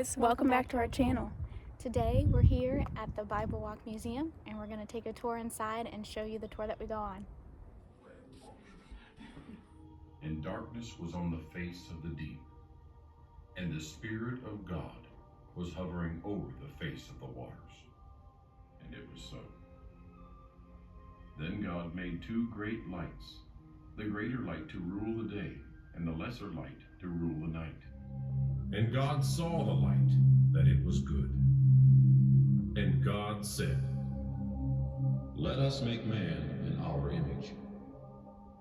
guys, welcome back to our channel. Today we're here at the Biblewalk Museum and we're going to take a tour inside and show you the tour that we go on. And darkness was on the face of the deep, and the Spirit of God was hovering over the face of the waters. And it was so. Then God made two great lights, the greater light to rule the day, and the lesser light to rule the night. And God saw the light, that it was good. And God said, "Let us make man in our image,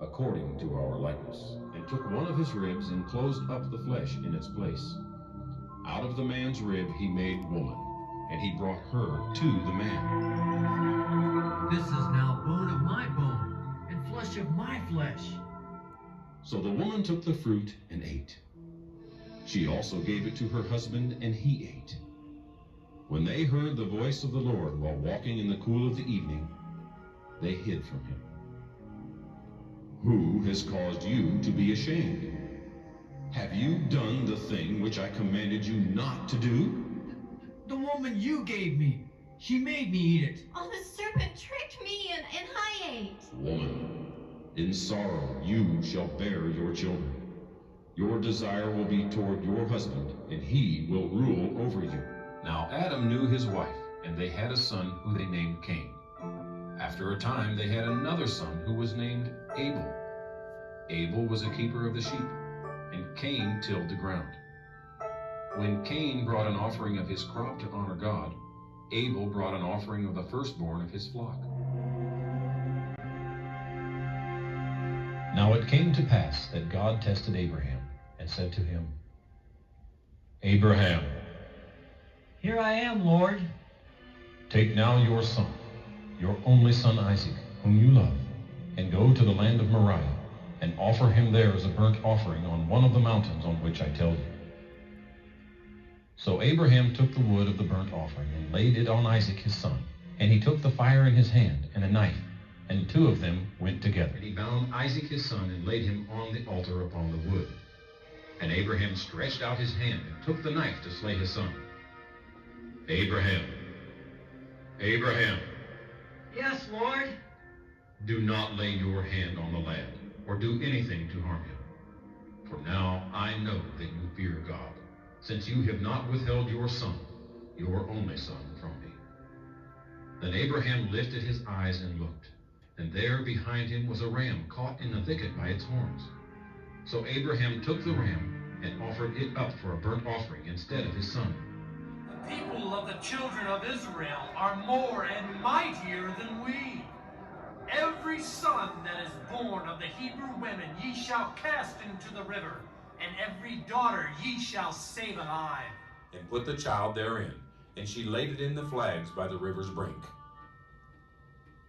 according to our likeness." And took one of his ribs and closed up the flesh in its place. Out of the man's rib he made woman, and he brought her to the man. This is now bone of my bone, and flesh of my flesh. So the woman took the fruit and ate. She also gave it to her husband, and he ate. When they heard the voice of the Lord while walking in the cool of the evening, they hid from him. Who has caused you to be ashamed? Have you done the thing which I commanded you not to do? The woman you gave me, she made me eat it. Oh, the serpent tricked me and I ate. Woman, in sorrow you shall bear your children. Your desire will be toward your husband, and he will rule over you. Now Adam knew his wife, and they had a son who they named Cain. After a time they had another son who was named Abel. Abel was a keeper of the sheep, and Cain tilled the ground. When Cain brought an offering of his crop to honor God, Abel brought an offering of the firstborn of his flock. Now it came to pass that God tested Abraham and said to him, "Abraham." Here I am, Lord. "Take now your son, your only son Isaac, whom you love, and go to the land of Moriah, and offer him there as a burnt offering on one of the mountains on which I tell you." So Abraham took the wood of the burnt offering and laid it on Isaac his son, and he took the fire in his hand and a knife, and the two of them went together. And he bound Isaac his son and laid him on the altar upon the wood. And Abraham stretched out his hand and took the knife to slay his son. "Abraham, Abraham." Yes, Lord. "Do not lay your hand on the lad, or do anything to harm him. For now I know that you fear God, since you have not withheld your son, your only son, from me." Then Abraham lifted his eyes and looked, and there behind him was a ram caught in the thicket by its horns. So Abraham took the ram and offered it up for a burnt offering instead of his son. The people of the children of Israel are more and mightier than we. Every son that is born of the Hebrew women ye shall cast into the river, and every daughter ye shall save alive. And put the child therein, and she laid it in the flags by the river's brink.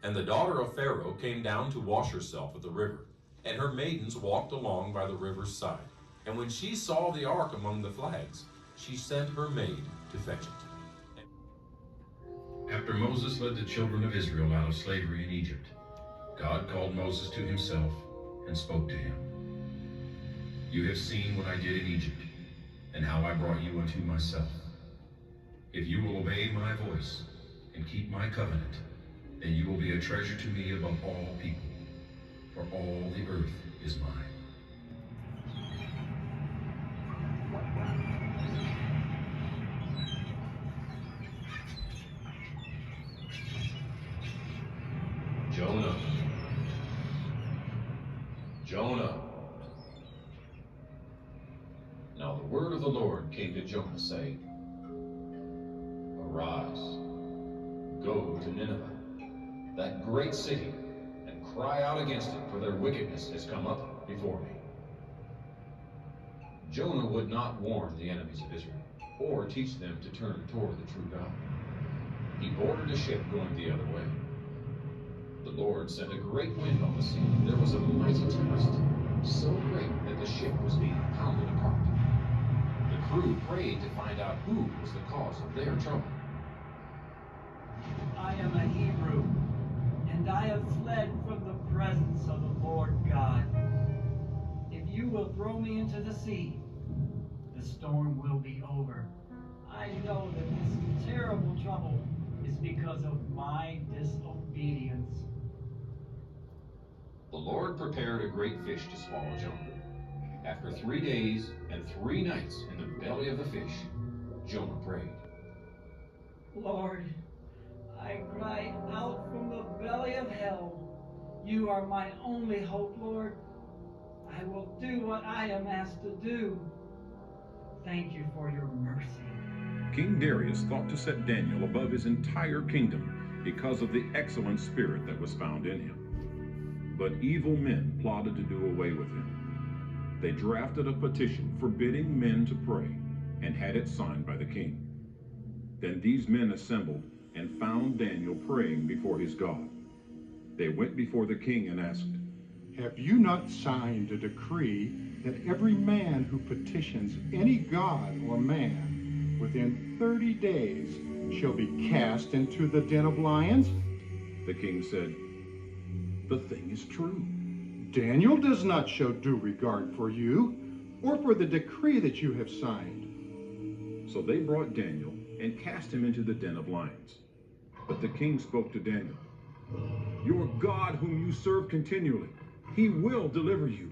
And the daughter of Pharaoh came down to wash herself at the river, and her maidens walked along by the river's side. And when she saw the ark among the flags, she sent her maid to fetch it. After Moses led the children of Israel out of slavery in Egypt, God called Moses to himself and spoke to him. "You have seen what I did in Egypt, and how I brought you unto myself. If you will obey my voice and keep my covenant, then you will be a treasure to me above all people, for all the earth is mine." Jonah, Jonah. Now the word of the Lord came to Jonah, saying, "Arise, go to Nineveh, that great city, and cry out against it, for their wickedness has come up before me." Jonah would not warn the enemies of Israel, or teach them to turn toward the true God. He boarded a ship going the other way. The Lord sent a great wind on the sea. There was a mighty tempest, so great that the ship was being pounded apart. The crew prayed to find out who was the cause of their trouble. "I am a Hebrew, and I have fled from the presence of the Lord God. If you will throw me into the sea, the storm will be over. I know that this terrible trouble is because of my disobedience. The Lord prepared a great fish to swallow Jonah. After 3 days and 3 nights in the belly of the fish, Jonah prayed. Lord, I cry out from the belly of hell. You are my only hope, Lord. I will do what I am asked to do. Thank you for your mercy. King Darius thought to set Daniel above his entire kingdom because of the excellent spirit that was found in him. But evil men plotted to do away with him. They drafted a petition forbidding men to pray and had it signed by the king. Then these men assembled and found Daniel praying before his God. They went before the king and asked, "Have you not signed a decree that every man who petitions any god or man within 30 days shall be cast into the den of lions?" The king said, "The thing is true." "Daniel does not show due regard for you or for the decree that you have signed." So they brought Daniel and cast him into the den of lions. But the king spoke to Daniel, "Your God whom you serve continually, he will deliver you."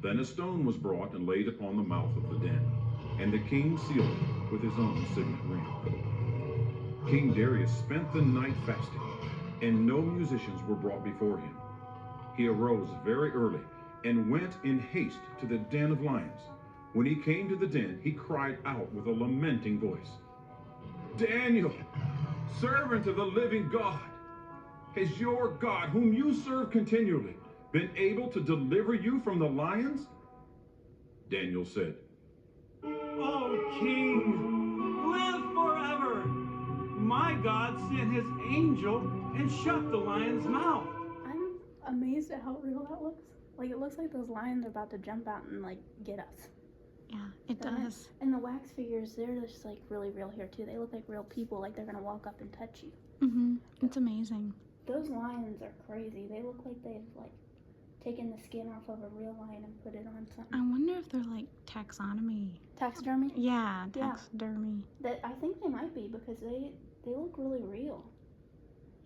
Then a stone was brought and laid upon the mouth of the den, and the king sealed it with his own signet ring. King Darius spent the night fasting, and no musicians were brought before him. He arose very early and went in haste to the den of lions. When he came to the den, he cried out with a lamenting voice, "Daniel, servant of the living God, has your God, whom you serve continually, been able to deliver you from the lions?" Daniel said, "O king, live forever. My God sent his angel and shut the lion's mouth." I'm amazed at how real that looks. Like, it looks like those lions are about to jump out and, like, get us. Yeah, it does. And the wax figures, they're just, like, really real here, too. They look like real people, like they're gonna walk up and touch you. It's amazing. Those lions are crazy. They look like they've, like, taken the skin off of a real lion and put it on something. I wonder if they're like taxonomy. Taxidermy? Yeah, taxidermy. I think they might be, because they look really real.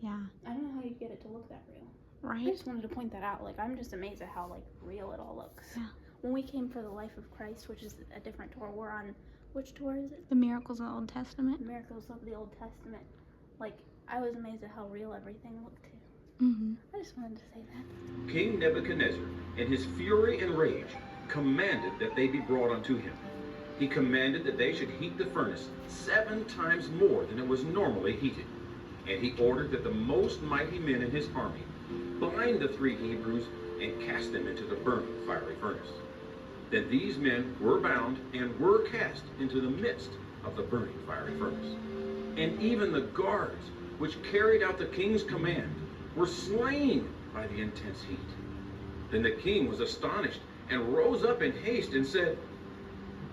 Yeah. I don't know how you get it to look that real. Right? I just wanted to point that out. Like, I'm just amazed at how, like, real it all looks. Yeah. When we came for the Life of Christ, which is a different tour, we're on, which tour is it? The Miracles of the Old Testament. Miracles of the Old Testament. Like, I was amazed at how real everything looked too. I just wanted to say that. King Nebuchadnezzar, in his fury and rage, commanded that they be brought unto him. He commanded that they should heat the furnace 7 times more than it was normally heated. And he ordered that the most mighty men in his army bind the 3 Hebrews and cast them into the burning fiery furnace. Then these men were bound and were cast into the midst of the burning fiery furnace. And even the guards, which carried out the king's command, were slain by the intense heat. Then the king was astonished and rose up in haste and said,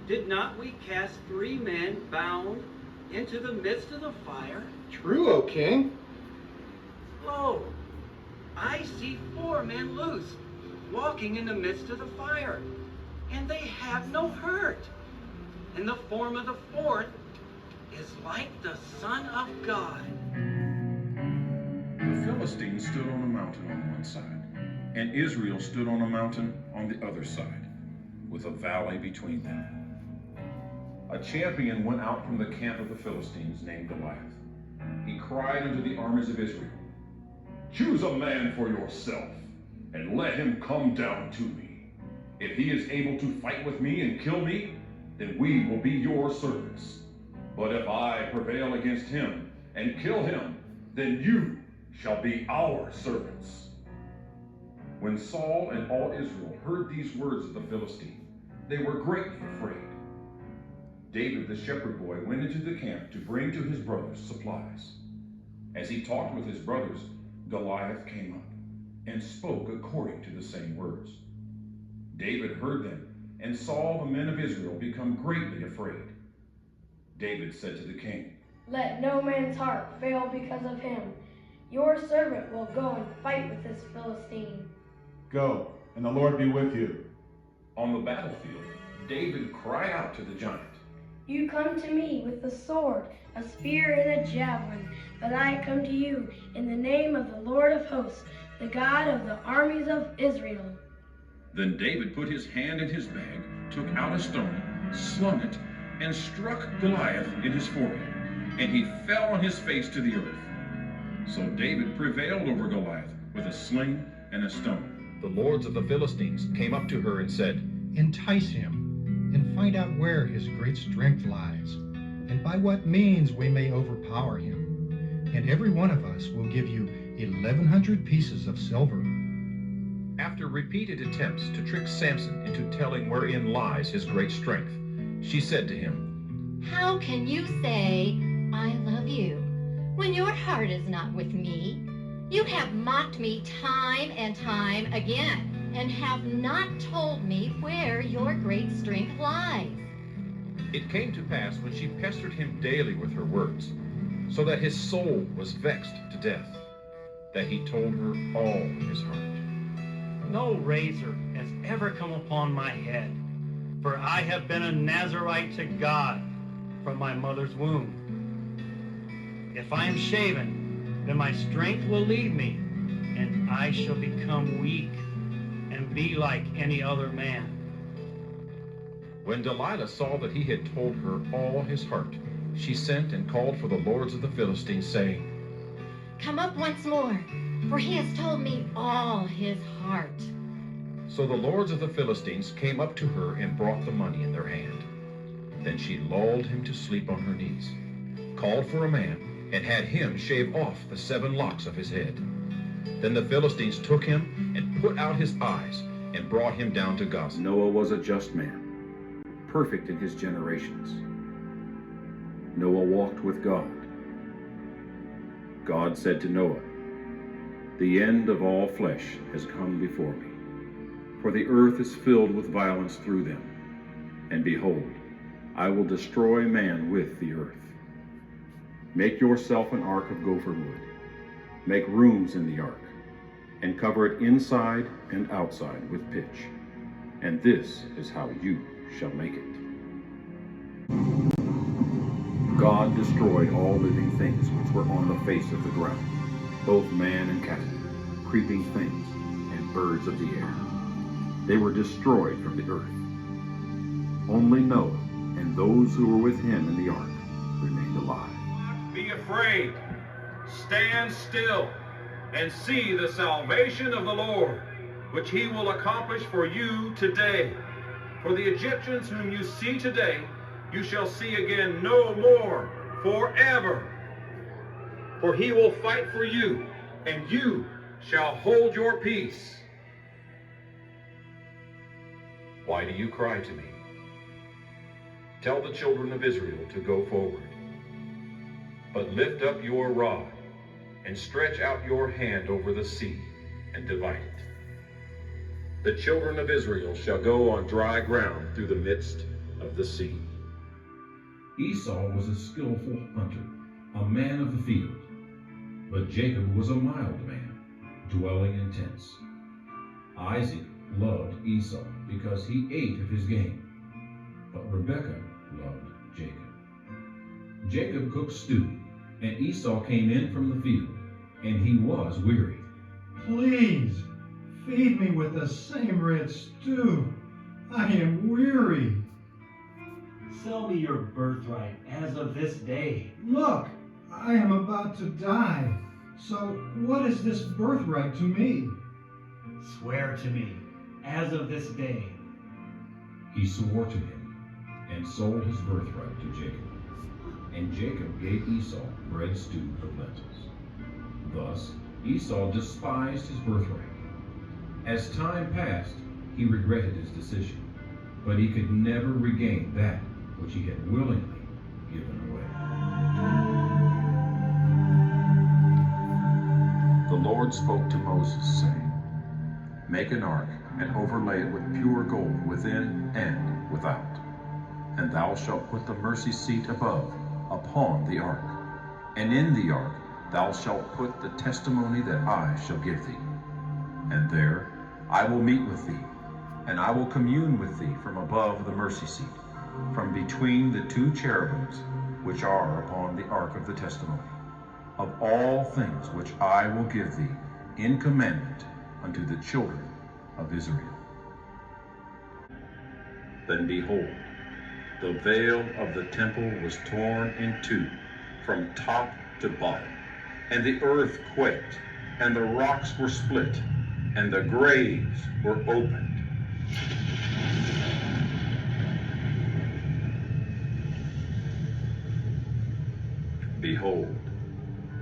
Did not we cast 3 men bound into the midst of the fire? "True, O king." Lo, I see 4 men loose, walking in the midst of the fire, and they have no hurt. And the form of the 4th is like the Son of God. The Philistines stood on a mountain on one side, and Israel stood on a mountain on the other side, with a valley between them. A champion went out from the camp of the Philistines named Goliath. He cried unto the armies of Israel, "Choose a man for yourself, and let him come down to me. If he is able to fight with me and kill me, then we will be your servants. But if I prevail against him and kill him, then you shall be our servants." When Saul and all Israel heard these words of the Philistine, they were greatly afraid. David the shepherd boy went into the camp to bring to his brothers supplies. As he talked with his brothers, Goliath came up and spoke according to the same words. David heard them and saw the men of Israel become greatly afraid. David said to the king, "Let no man's heart fail because of him. Your servant will go and fight with this Philistine." "Go, and the Lord be with you." On the battlefield, David cried out to the giant, You come to me with a sword, a spear, and a javelin, but I come to you in the name of the Lord of hosts, the God of the armies of Israel. Then David put his hand in his bag, took out a stone, slung it, and struck Goliath in his forehead, and he fell on his face to the earth. So David prevailed over Goliath with a sling and a stone. The lords of the Philistines came up to her and said, Entice him, and find out where his great strength lies, and by what means we may overpower him. And every one of us will give you 1,100 pieces of silver. After repeated attempts to trick Samson into telling wherein lies his great strength, she said to him, How can you say, I love you, when your heart is not with me? You have mocked me time and time again, and have not told me where your great strength lies. It came to pass when she pestered him daily with her words, so that his soul was vexed to death, that he told her all his heart. No razor has ever come upon my head, for I have been a Nazirite to God from my mother's womb. If I am shaven, then my strength will leave me, and I shall become weak and be like any other man. When Delilah saw that he had told her all his heart, she sent and called for the lords of the Philistines, saying, Come up once more, for he has told me all his heart. So the lords of the Philistines came up to her and brought the money in their hand. Then she lulled him to sleep on her knees, called for a man, and had him shave off the 7 locks of his head. Then the Philistines took him and put out his eyes and brought him down to Gaza. Noah was a just man, perfect in his generations. Noah walked with God. God said to Noah, The end of all flesh has come before me, for the earth is filled with violence through them. And behold, I will destroy man with the earth. Make yourself an ark of gopher wood. Make rooms in the ark, and cover it inside and outside with pitch. And this is how you shall make it. God destroyed all living things which were on the face of the ground, both man and cattle, creeping things, and birds of the air. They were destroyed from the earth. Only Noah and those who were with him in the ark remained alive. Be afraid. Stand still and see the salvation of the Lord, which he will accomplish for you today. For the Egyptians whom you see today, you shall see again no more forever. For he will fight for you, and you shall hold your peace. Why do you cry to me? Tell the children of Israel to go forward. But lift up your rod and stretch out your hand over the sea and divide it. The children of Israel shall go on dry ground through the midst of the sea. Esau was a skillful hunter, a man of the field, but Jacob was a mild man, dwelling in tents. Isaac loved Esau because he ate of his game, but Rebekah loved Jacob. Jacob cooked stew, and Esau came in from the field, and he was weary. Please, feed me with the same red stew. I am weary. Sell me your birthright as of this day. Look, I am about to die. So what is this birthright to me? Swear to me as of this day. He swore to him, and sold his birthright to Jacob. And Jacob gave Esau bread stewed with lentils. Thus Esau despised his birthright. As time passed, he regretted his decision, but he could never regain that which he had willingly given away. The Lord spoke to Moses, saying, Make an ark, and overlay it with pure gold within and without. And thou shalt put the mercy seat above upon the ark. And in the ark thou shalt put the testimony that I shall give thee. And there I will meet with thee, and I will commune with thee from above the mercy seat, from between the two cherubims which are upon the ark of the testimony, of all things which I will give thee in commandment unto the children of Israel. Then behold, the veil of the temple was torn in two from top to bottom, and the earth quaked, and the rocks were split, and the graves were opened. Behold,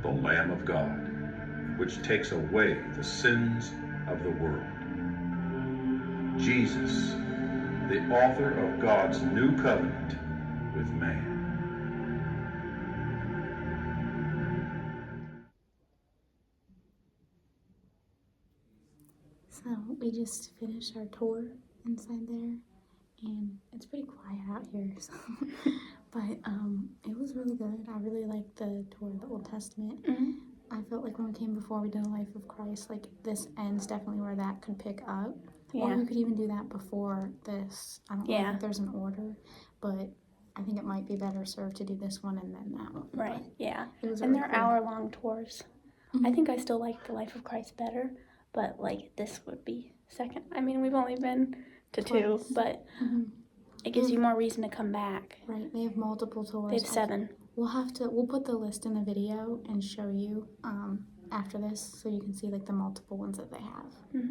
the Lamb of God, which takes away the sins of the world. Jesus, the author of God's new covenant with man. So we just finished our tour inside there, and it's pretty quiet out here, so but it was really good. I really liked the tour of the Old Testament. I felt like when we came before, we did a life of Christ, like this end's definitely where that could pick up. Or you could even do that before this. I don't know if there's an order, but I think it might be better served to do this one and then that one. Right, yeah. It was And really they're cool. hour-long tours. I think I still like the Life of Christ better, but like this would be second. I mean, we've only been to two, but it gives you more reason to come back. Right, they have multiple tours. They have 7. We'll put the list in the video and show you after this so you can see like the multiple ones that they have.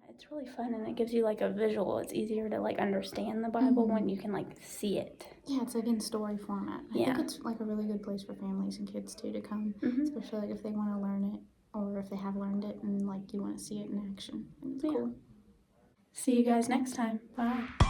It's really fun, and it gives you like a visual. It's easier to like understand the Bible when you can like see it. Yeah, it's like in story format. I think it's like a really good place for families and kids too to come, especially like if they want to learn it or if they have learned it and like you want to see it in action. It's cool. See you guys next time. Bye.